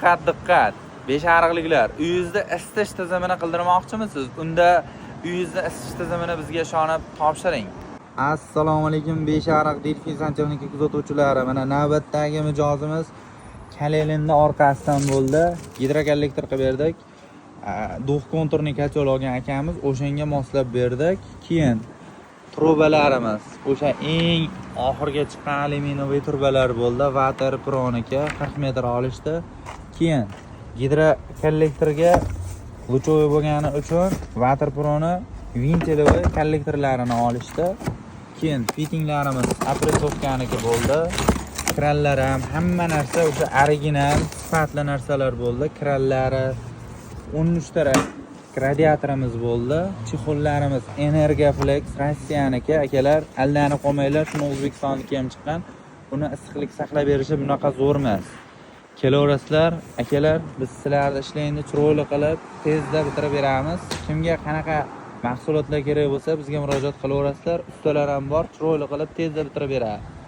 Diqqat. Beshariqliklar, uyingizda isitish tizimini qildirmoqchimisiz? Unda uyingizda isitish tizimini bizga ishonib topshiring. Assalomu alaykum Beshariq Delfin santexnika kuzatuvchilari. Mana navbatdagi mijozimiz Kalelinni orqasidan bo'ldi. Gidrokollektor qilib berdik. Duh konturni kachol olgan akamiz o'shanga moslab berdik. Keyin trubalarimiz o'sha eng oxirga chiqqan alyuminiy trubalar bo'ldi. Water Pro'niki 40 metr olishdi. Keyin gidrokollektorga luchovoy bo'lgani uchun Water Pro'ni ventilovoy kollektorlarini olishdi. Keyin fittinglarimiz apresovkaniki bo'ldi. Kranlar ham hamma narsa o'sha original sifatli narsalar bo'ldi. Kranlari 13 ta radiatorimiz bo'ldi. Chexollarimiz Energiaflex Rossiyaniki akalar, aldanib qolmanglar, shuni O'zbekistonniki ham chiqqan. Buni issiqlik saqlab berishi bunaqa zo'r emas. Kelaverasizlar, akalar, biz sizlarni ishlayni chiroyli qilib, tezda bitirib beramiz. Kimga qanaqa mahsulotlar kerak bo'lsa, bizga murojaat qilaverasizlar. Ustalar ham bor, chiroyli qilib tezda bitirib beradi.